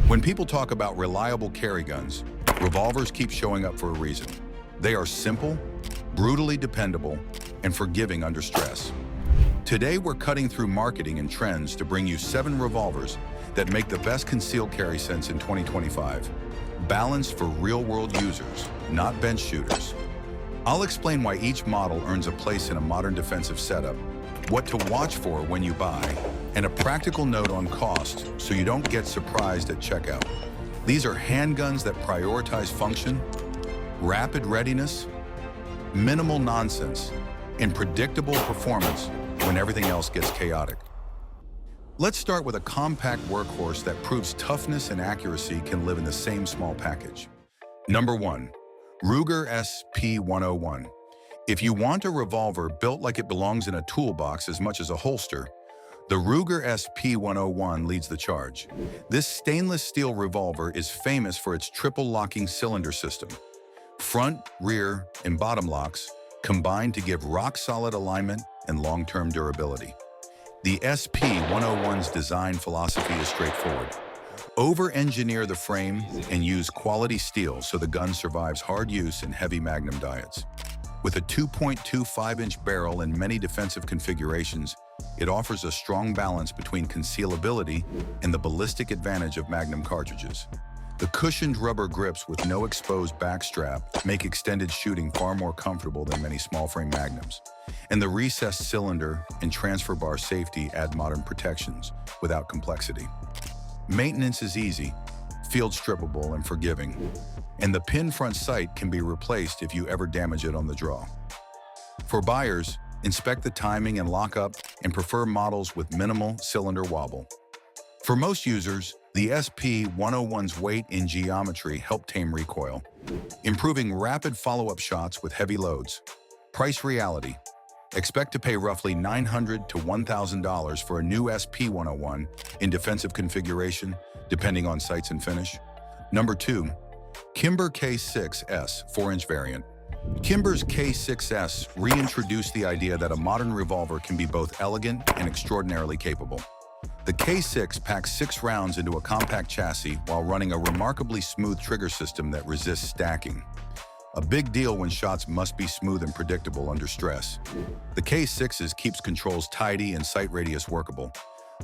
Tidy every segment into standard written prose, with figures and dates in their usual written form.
When people talk about reliable carry guns, revolvers keep showing up for a reason. They are simple, brutally dependable, and forgiving under stress. Today, we're cutting through marketing and trends to bring you 7 revolvers that make the best concealed carry sense in 2025. Balanced for real-world users, not bench shooters. I'll explain why each model earns a place in a modern defensive setup, what to watch for when you buy, and a practical note on cost so you don't get surprised at checkout. These are handguns that prioritize function, rapid readiness, minimal nonsense, and predictable performance when everything else gets chaotic. Let's start with a compact workhorse that proves toughness and accuracy can live in the same small package. Number 1. Ruger SP101. If you want a revolver built like it belongs in a toolbox as much as a holster, the Ruger SP101 leads the charge. This stainless steel revolver is famous for its triple locking cylinder system. Front, rear, and bottom locks combine to give rock-solid alignment and long-term durability. The SP101's design philosophy is straightforward. Over-engineer the frame and use quality steel so the gun survives hard use in heavy Magnum diets. With a 2.25-inch barrel and many defensive configurations, it offers a strong balance between concealability and the ballistic advantage of Magnum cartridges. The cushioned rubber grips with no exposed backstrap make extended shooting far more comfortable than many small-frame Magnums. And the recessed cylinder and transfer bar safety add modern protections without complexity. Maintenance is easy, field strippable, and forgiving. And the pin front sight can be replaced if you ever damage it on the draw. For buyers, inspect the timing and lockup and prefer models with minimal cylinder wobble. For most users, the SP101's weight and geometry help tame recoil, improving rapid follow-up shots with heavy loads. Price reality. Expect to pay roughly $900 to $1,000 for a new SP101 in defensive configuration, depending on sights and finish. Number 2. Kimber K6S 4-inch variant. Kimber's K6S reintroduced the idea that a modern revolver can be both elegant and extraordinarily capable. The K6 packs 6 rounds into a compact chassis while running a remarkably smooth trigger system that resists stacking. A big deal when shots must be smooth and predictable under stress. The K6's keeps controls tidy and sight radius workable.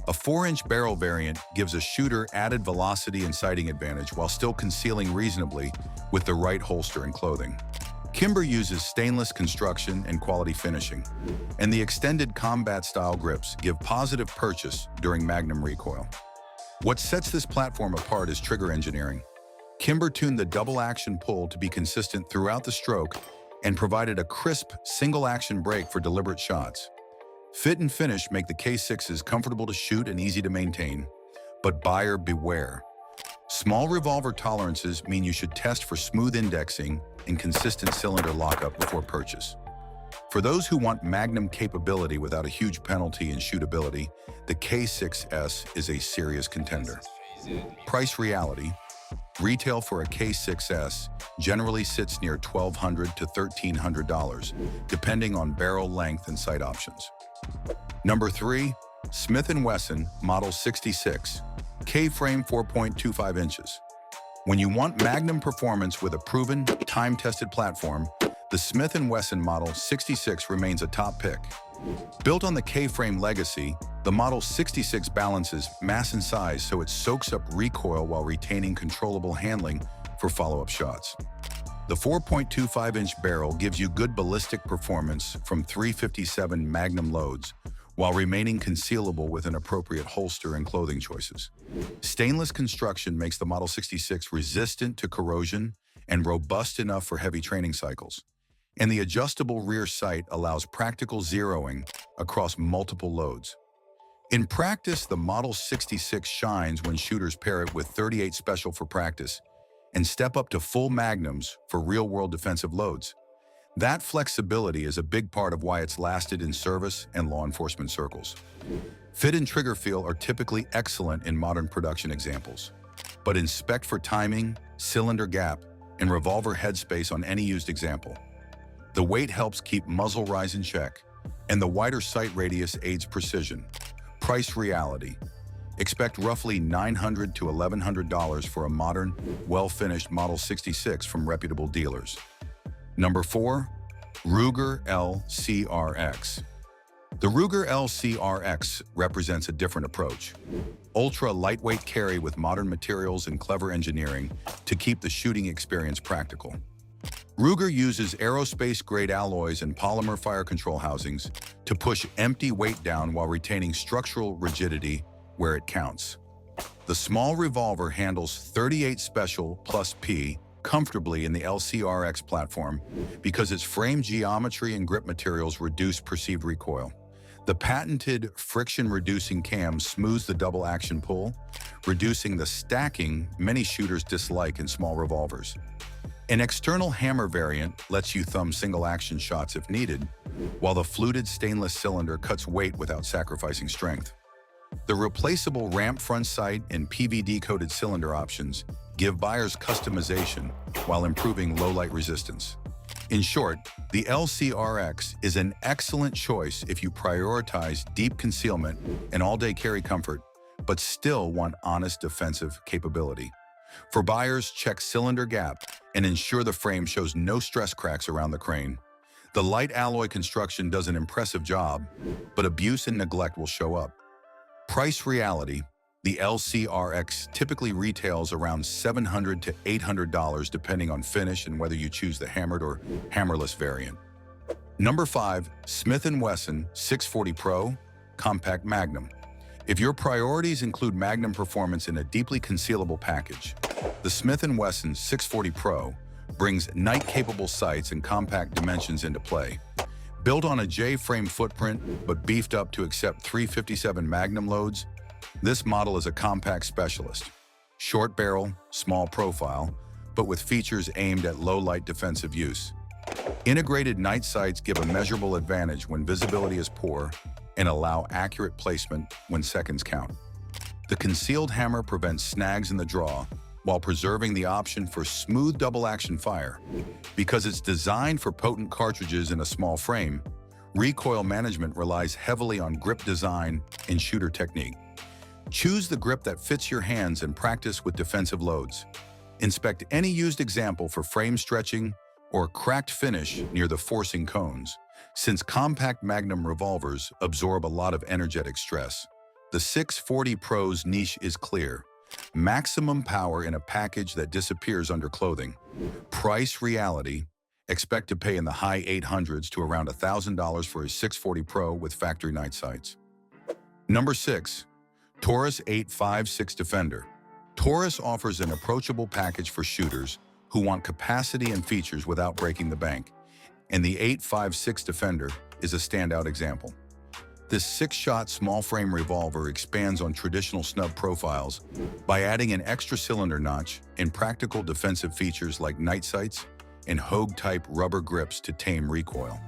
A 4-inch barrel variant gives a shooter added velocity and sighting advantage while still concealing reasonably with the right holster and clothing. Kimber uses stainless construction and quality finishing, and the extended combat-style grips give positive purchase during Magnum recoil. What sets this platform apart is trigger engineering. Kimber tuned the double-action pull to be consistent throughout the stroke and provided a crisp, single-action break for deliberate shots. Fit and finish make the K6s comfortable to shoot and easy to maintain, but buyer beware. Small revolver tolerances mean you should test for smooth indexing and consistent cylinder lockup before purchase. For those who want Magnum capability without a huge penalty in shootability, the K6S is a serious contender. Price reality. Retail for a K6S generally sits near $1,200 to $1,300, depending on barrel length and sight options. Number 3. Smith & Wesson Model 66, K-frame 4.25 inches. When you want Magnum performance with a proven, time-tested platform, the Smith & Wesson Model 66 remains a top pick. Built on the K-frame legacy, the Model 66 balances mass and size so it soaks up recoil while retaining controllable handling for follow-up shots. The 4.25-inch barrel gives you good ballistic performance from .357 Magnum loads, while remaining concealable with an appropriate holster and clothing choices. Stainless construction makes the Model 66 resistant to corrosion and robust enough for heavy training cycles. And the adjustable rear sight allows practical zeroing across multiple loads. In practice, the Model 66 shines when shooters pair it with .38 Special for practice and step up to full Magnums for real-world defensive loads. That flexibility is a big part of why it's lasted in service and law enforcement circles. Fit and trigger feel are typically excellent in modern production examples, but inspect for timing, cylinder gap, and revolver headspace on any used example. The weight helps keep muzzle rise in check, and the wider sight radius aids precision. Price reality. Expect roughly $900 to $1,100 for a modern, well-finished Model 66 from reputable dealers. Number 4. Ruger LCRX. The Ruger LCRX represents a different approach. Ultra-lightweight carry with modern materials and clever engineering to keep the shooting experience practical. Ruger uses aerospace-grade alloys and polymer fire control housings to push empty weight down while retaining structural rigidity where it counts. The small revolver handles 38 Special plus P comfortably in the LCRX platform because its frame geometry and grip materials reduce perceived recoil. The patented friction-reducing cam smooths the double-action pull, reducing the stacking many shooters dislike in small revolvers. An external hammer variant lets you thumb single-action shots if needed, while the fluted stainless cylinder cuts weight without sacrificing strength. The replaceable ramp front sight and PVD-coated cylinder options give buyers customization while improving low-light resistance. In short, the LCRX is an excellent choice if you prioritize deep concealment and all-day carry comfort, but still want honest defensive capability. For buyers, check cylinder gap and ensure the frame shows no stress cracks around the crane. The light alloy construction does an impressive job, but abuse and neglect will show up. Price reality: the LCRX typically retails around $700 to $800 depending on finish and whether you choose the hammered or hammerless variant. Number 5. Smith & Wesson 640 Pro Compact Magnum. If your priorities include Magnum performance in a deeply concealable package, the Smith & Wesson 640 Pro brings night-capable sights and compact dimensions into play. Built on a J-frame footprint but beefed up to accept 357 Magnum loads, this model is a compact specialist. Short barrel, small profile, but with features aimed at low-light defensive use. Integrated night sights give a measurable advantage when visibility is poor and allow accurate placement when seconds count. The concealed hammer prevents snags in the draw while preserving the option for smooth double-action fire. Because it's designed for potent cartridges in a small frame, recoil management relies heavily on grip design and shooter technique. Choose the grip that fits your hands and practice with defensive loads. Inspect any used example for frame stretching or cracked finish near the forcing cones, since compact Magnum revolvers absorb a lot of energetic stress. The 640 Pro's niche is clear: maximum power in a package that disappears under clothing. Price reality: expect to pay in the high 800s to around $1,000 for a 640 Pro with factory night sights. Number 6. Taurus 856 Defender. Taurus offers an approachable package for shooters who want capacity and features without breaking the bank, and the 856 Defender is a standout example. This 6-shot small-frame revolver expands on traditional snub profiles by adding an extra cylinder notch and practical defensive features like night sights and Hogue-type rubber grips to tame recoil.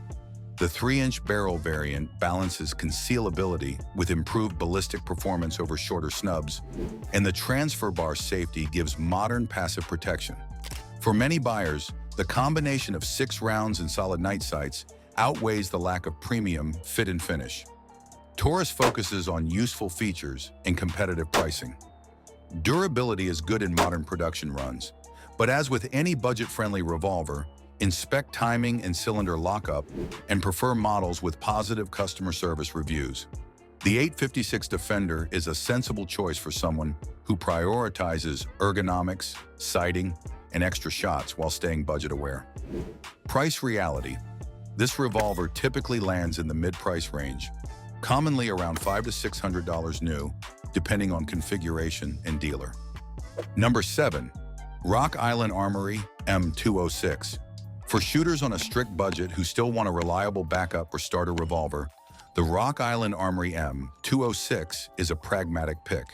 The 3-inch barrel variant balances concealability with improved ballistic performance over shorter snubs, and the transfer bar safety gives modern passive protection. For many buyers, the combination of 6 rounds and solid night sights outweighs the lack of premium fit and finish. Taurus focuses on useful features and competitive pricing. Durability is good in modern production runs, but as with any budget-friendly revolver, inspect timing and cylinder lockup and prefer models with positive customer service reviews. The 856 Defender is a sensible choice for someone who prioritizes ergonomics, sighting, and extra shots while staying budget-aware. Price reality: this revolver typically lands in the mid-price range, commonly around $500 to $600 new, depending on configuration and dealer. Number 7. Rock Island Armory M206. For shooters on a strict budget who still want a reliable backup or starter revolver, the Rock Island Armory M206 is a pragmatic pick.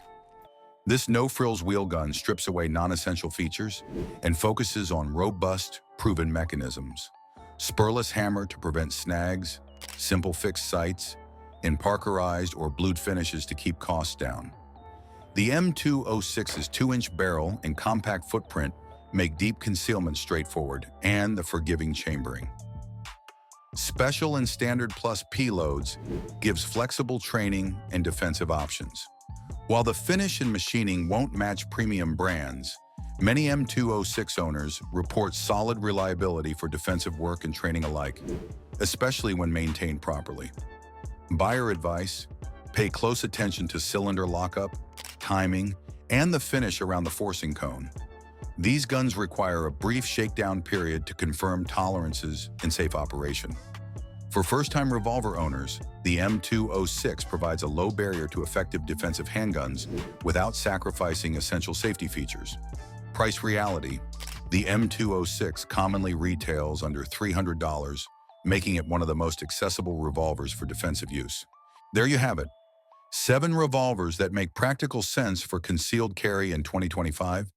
This no-frills wheel gun strips away non-essential features and focuses on robust, proven mechanisms. Spurless hammer to prevent snags, simple fixed sights, and parkerized or blued finishes to keep costs down. The M206's 2-inch barrel and compact footprint make deep concealment straightforward and the forgiving chambering. Special and Standard Plus P loads gives flexible training and defensive options, While the finish and machining won't match premium brands, many M206 owners report solid reliability for defensive work and training alike, especially when maintained properly. Buyer advice: pay close attention to cylinder lockup, timing, and the finish around the forcing cone. These guns require a brief shakedown period to confirm tolerances and safe operation. For first-time revolver owners, the M206 provides a low barrier to effective defensive handguns without sacrificing essential safety features. Price reality: the M206 commonly retails under $300, making it one of the most accessible revolvers for defensive use. There you have it. 7 revolvers that make practical sense for concealed carry in 2025,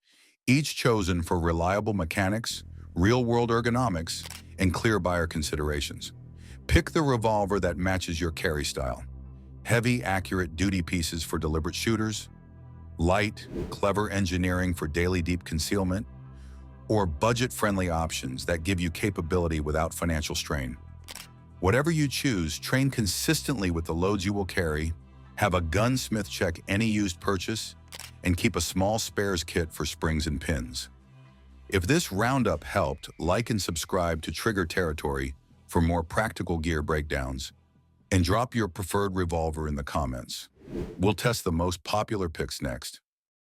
each chosen for reliable mechanics, real-world ergonomics, and clear buyer considerations. Pick the revolver that matches your carry style. Heavy, accurate duty pieces for deliberate shooters, light, clever engineering for daily deep concealment, or budget-friendly options that give you capability without financial strain. Whatever you choose, train consistently with the loads you will carry, have a gunsmith check any used purchase, and keep a small spares kit for springs and pins. If this roundup helped, like and subscribe to Trigger Territory for more practical gear breakdowns, and drop your preferred revolver in the comments. We'll test the most popular picks next.